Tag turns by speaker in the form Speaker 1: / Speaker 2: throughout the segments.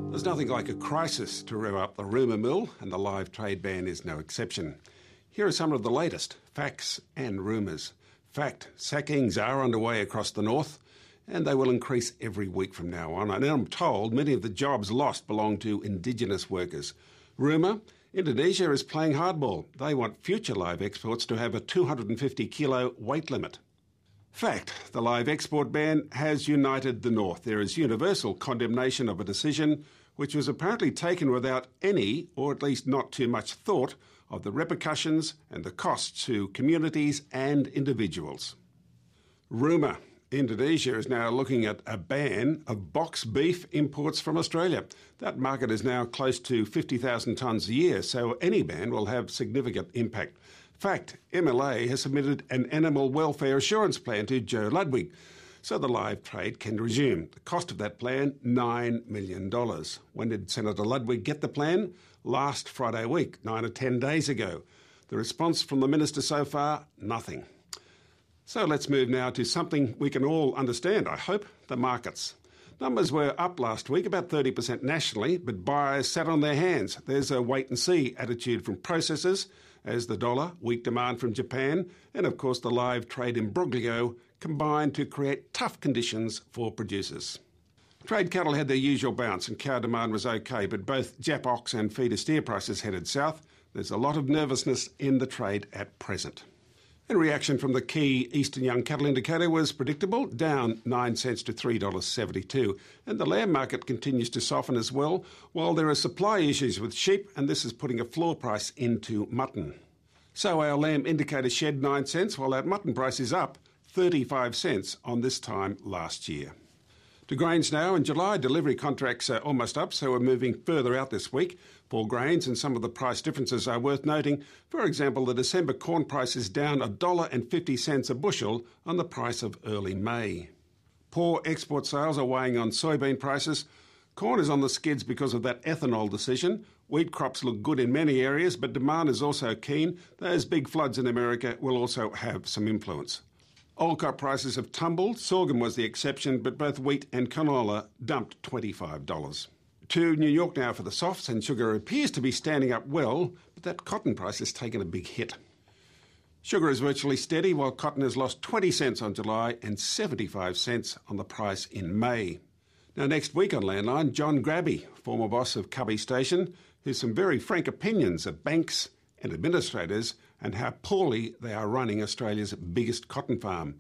Speaker 1: There's nothing like a crisis to rev up the rumour mill, and the live trade ban is no exception. Here are some of the latest facts and rumours. Fact, sackings are underway across the north, and they will increase every week from now on. And I'm told many of the jobs lost belong to Indigenous workers. Rumour, Indonesia is playing hardball. They want future live exports to have a 250 kilo weight limit. Fact, the live export ban has united the North. There is universal condemnation of a decision which was apparently taken without any, or at least not too much thought, of the repercussions and the costs to communities and individuals. Rumour, Indonesia is now looking at a ban of box beef imports from Australia. That market is now close to 50,000 tonnes a year, so any ban will have significant impact. Fact, MLA has submitted an animal welfare assurance plan to Joe Ludwig, so the live trade can resume. The cost of that plan, $9 million. When did Senator Ludwig get the plan? Last Friday week, 9 or 10 days ago. The response from the minister so far, nothing. So let's move now to something we can all understand, I hope, the markets. Numbers were up last week, about 30% nationally, but buyers sat on their hands. There's a wait-and-see attitude from processors, as the dollar, weak demand from Japan, and of course the live trade imbroglio combined to create tough conditions for producers. Trade cattle had their usual bounce and cow demand was okay, but both Jap ox and feeder steer prices headed south. There's a lot of nervousness in the trade at present. And reaction from the key Eastern Young Cattle Indicator was predictable, down 9 cents to $3.72. And the lamb market continues to soften as well, while there are supply issues with sheep, and this is putting a floor price into mutton. So our lamb indicator shed 9 cents, while our mutton price is up 35 cents on this time last year. To grains now. In July, delivery contracts are almost up, so we're moving further out this week for grains, and some of the price differences are worth noting. For example, the December corn price is down $1.50 a bushel on the price of early May. Poor export sales are weighing on soybean prices. Corn is on the skids because of that ethanol decision. Wheat crops look good in many areas, but demand is also keen. Those big floods in America will also have some influence. Old crop prices have tumbled. Sorghum was the exception, but both wheat and canola dumped $25. To New York now for the softs, and sugar appears to be standing up well, but that cotton price has taken a big hit. Sugar is virtually steady, while cotton has lost 20 cents on July and 75 cents on the price in May. Now next week on Landline, John Grabby, former boss of Cubby Station, has some very frank opinions of banks and administrators and how poorly they are running Australia's biggest cotton farm.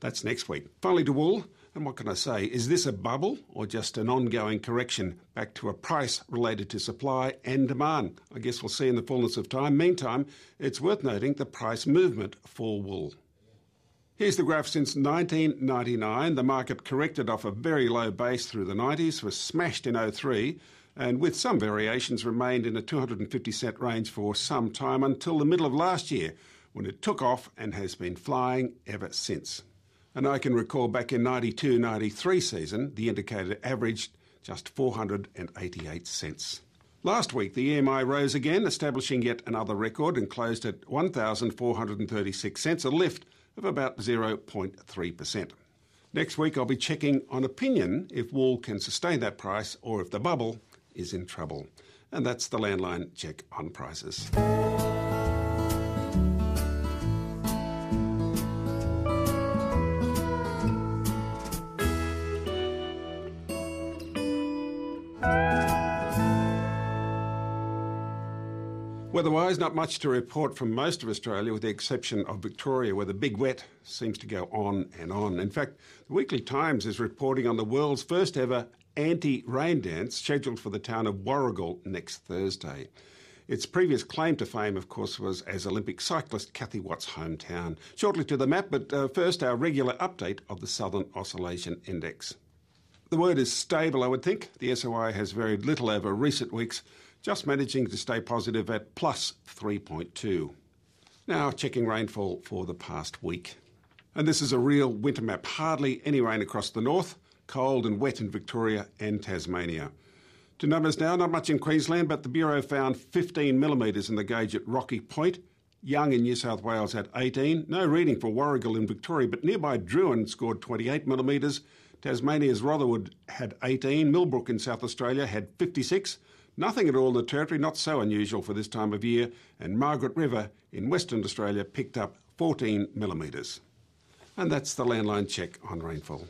Speaker 1: That's next week. Finally to wool, and what can I say? Is this a bubble or just an ongoing correction back to a price related to supply and demand? I guess we'll see in the fullness of time. Meantime, it's worth noting the price movement for wool. Here's the graph since 1999. The market corrected off a very low base through the 90s, was smashed in 03, and with some variations remained in a 250 cent range for some time until the middle of last year, when it took off and has been flying ever since. And I can recall back in 92-93 season, the indicator averaged just 488 cents. Last week, the EMI rose again, establishing yet another record and closed at 1,436 cents, a lift of about 0.3%. Next week, I'll be checking on opinion if wool can sustain that price or if the bubble is in trouble. And that's the Landline check on prices. Weather-wise, not much to report from most of Australia, with the exception of Victoria, where the big wet seems to go on and on. In fact, the Weekly Times is reporting on the world's first ever anti-rain dance scheduled for the town of Warragul next Thursday. Its previous claim to fame, of course, was as Olympic cyclist Kathy Watt's hometown. Shortly to the map, but first our regular update of the Southern Oscillation Index. The word is stable, I would think. The SOI has varied little over recent weeks, just managing to stay positive at plus 3.2. Now checking rainfall for the past week. And this is a real winter map. Hardly any rain across the north, cold and wet in Victoria and Tasmania. To numbers now, not much in Queensland, but the Bureau found 15 millimetres in the gauge at Rocky Point. Young in New South Wales at 18. No reading for Warragul in Victoria, but nearby Druin scored 28 millimetres. Tasmania's Rotherwood had 18. Millbrook in South Australia had 56. Nothing at all in the Territory, not so unusual for this time of year. And Margaret River in Western Australia picked up 14 millimetres. And that's the Landline check on rainfall.